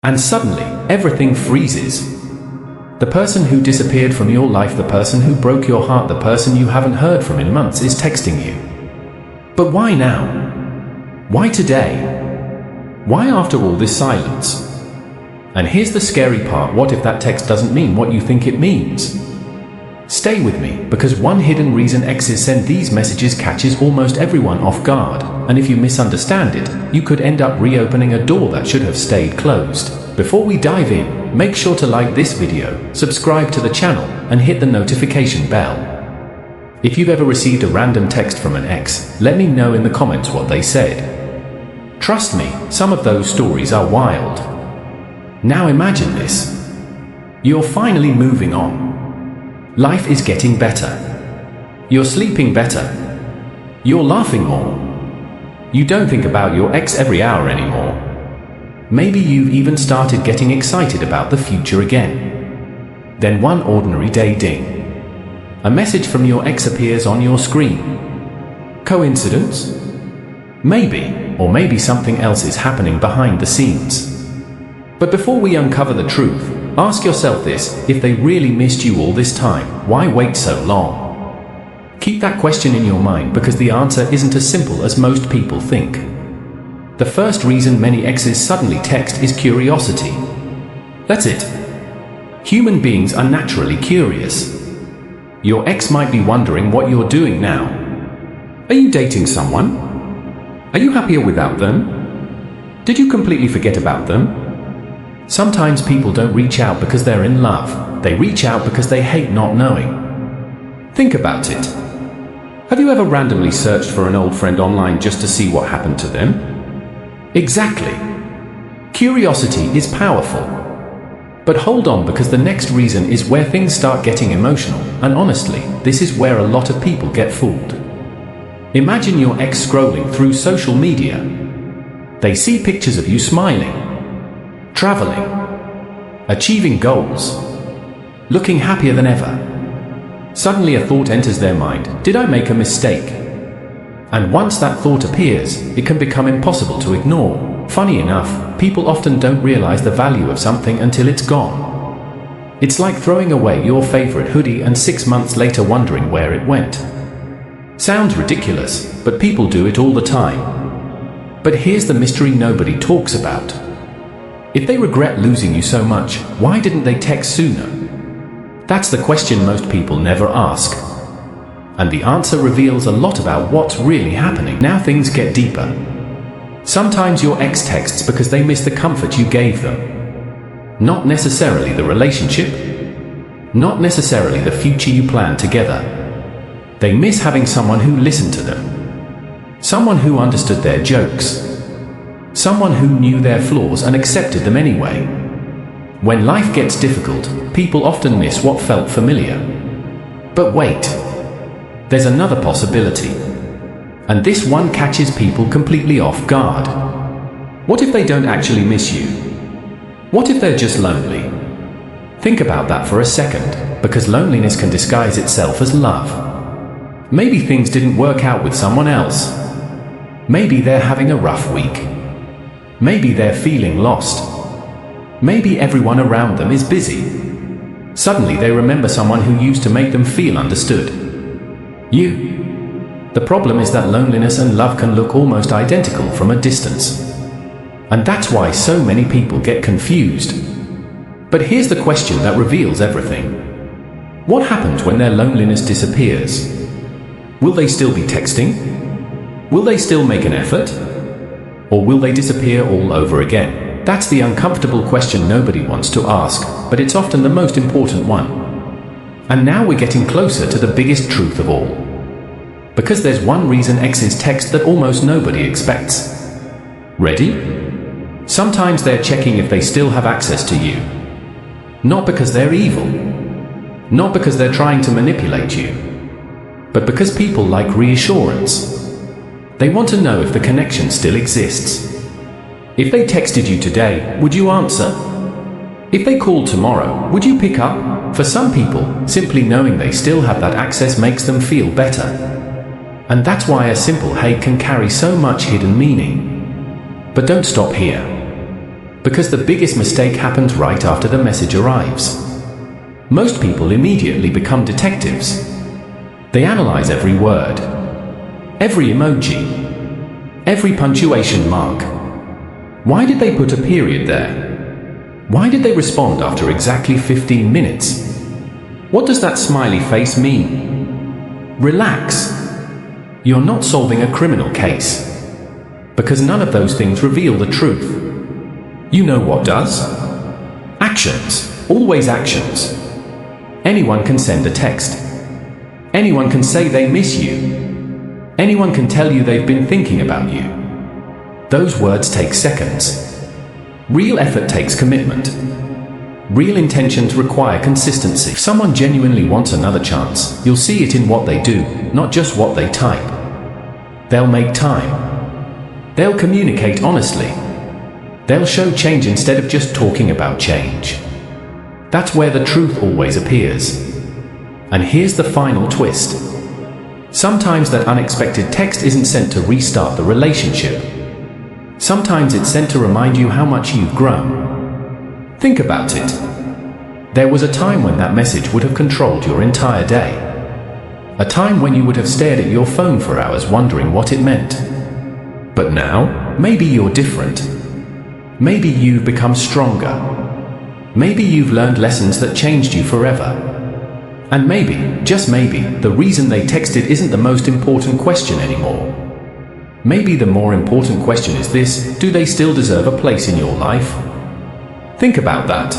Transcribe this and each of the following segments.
And suddenly, everything freezes. The person who disappeared from your life, the person who broke your heart, the person you haven't heard from in months is texting you. But why now? Why today? Why after all this silence? And here's the scary part: what if that text doesn't mean what you think it means? Stay with me, because one hidden reason exes send these messages catches almost everyone off guard, and if you misunderstand it, you could end up reopening a door that should have stayed closed. Before we dive in, make sure to like this video, subscribe to the channel, and hit the notification bell. If you've ever received a random text from an ex, let me know in the comments what they said. Trust me, some of those stories are wild. Now imagine this. You're finally moving on. Life is getting better. You're sleeping better. You're laughing more. You don't think about your ex every hour anymore. Maybe you've even started getting excited about the future again. Then one ordinary day, ding. A message from your ex appears on your screen. Coincidence? Maybe, or maybe something else is happening behind the scenes. But before we uncover the truth, ask yourself this: if they really missed you all this time, why wait so long? Keep that question in your mind, because the answer isn't as simple as most people think. The first reason many exes suddenly text is curiosity. That's it. Human beings are naturally curious. Your ex might be wondering what you're doing now. Are you dating someone? Are you happier without them? Did you completely forget about them? Sometimes people don't reach out because they're in love. They reach out because they hate not knowing. Think about it. Have you ever randomly searched for an old friend online just to see what happened to them? Exactly. Curiosity is powerful. But hold on, because the next reason is where things start getting emotional, and honestly, this is where a lot of people get fooled. Imagine your ex scrolling through social media. They see pictures of you smiling, traveling, achieving goals, looking happier than ever. Suddenly a thought enters their mind: did I make a mistake? And once that thought appears, it can become impossible to ignore. Funny enough, people often don't realize the value of something until it's gone. It's like throwing away your favorite hoodie and 6 months later wondering where it went. Sounds ridiculous, but people do it all the time. But here's the mystery nobody talks about. If they regret losing you so much, why didn't they text sooner? That's the question most people never ask. And the answer reveals a lot about what's really happening. Now things get deeper. Sometimes your ex texts because they miss the comfort you gave them. Not necessarily the relationship. Not necessarily the future you planned together. They miss having someone who listened to them. Someone who understood their jokes. Someone who knew their flaws and accepted them anyway. When life gets difficult, people often miss what felt familiar. But wait. There's another possibility. And this one catches people completely off guard. What if they don't actually miss you? What if they're just lonely? Think about that for a second, because loneliness can disguise itself as love. Maybe things didn't work out with someone else. Maybe they're having a rough week. Maybe they're feeling lost. Maybe everyone around them is busy. Suddenly they remember someone who used to make them feel understood. You. The problem is that loneliness and love can look almost identical from a distance. And that's why so many people get confused. But here's the question that reveals everything. What happens when their loneliness disappears? Will they still be texting? Will they still make an effort? Or will they disappear all over again? That's the uncomfortable question nobody wants to ask, but it's often the most important one. And now we're getting closer to the biggest truth of all. Because there's one reason exes text that almost nobody expects. Ready? Sometimes they're checking if they still have access to you. Not because they're evil. Not because they're trying to manipulate you. But because people like reassurance. They want to know if the connection still exists. If they texted you today, would you answer? If they called tomorrow, would you pick up? For some people, simply knowing they still have that access makes them feel better. And that's why a simple hey can carry so much hidden meaning. But don't stop here. Because the biggest mistake happens right after the message arrives. Most people immediately become detectives. They analyze every word, every emoji, every punctuation mark. Why did they put a period there? Why did they respond after exactly 15 minutes? What does that smiley face mean? Relax. You're not solving a criminal case. Because none of those things reveal the truth. You know what does? Actions. Always actions. Anyone can send a text. Anyone can say they miss you. Anyone can tell you they've been thinking about you. Those words take seconds. Real effort takes commitment. Real intentions require consistency. If someone genuinely wants another chance, you'll see it in what they do, not just what they type. They'll make time. They'll communicate honestly. They'll show change instead of just talking about change. That's where the truth always appears. And here's the final twist. Sometimes that unexpected text isn't sent to restart the relationship. Sometimes it's sent to remind you how much you've grown. Think about it. There was a time when that message would have controlled your entire day. A time when you would have stared at your phone for hours wondering what it meant. But now, maybe you're different. Maybe you've become stronger. Maybe you've learned lessons that changed you forever. And maybe, just maybe, the reason they texted isn't the most important question anymore. Maybe the more important question is this: do they still deserve a place in your life? Think about that.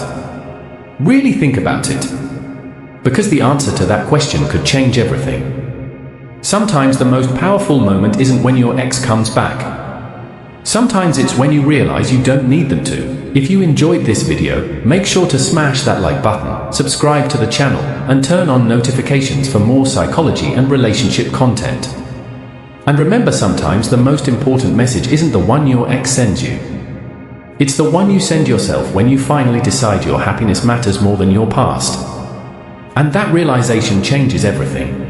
Really think about it. Because the answer to that question could change everything. Sometimes the most powerful moment isn't when your ex comes back. Sometimes it's when you realize you don't need them to. If you enjoyed this video, make sure to smash that like button, subscribe to the channel, and turn on notifications for more psychology and relationship content. And remember, sometimes the most important message isn't the one your ex sends you. It's the one you send yourself when you finally decide your happiness matters more than your past. And that realization changes everything.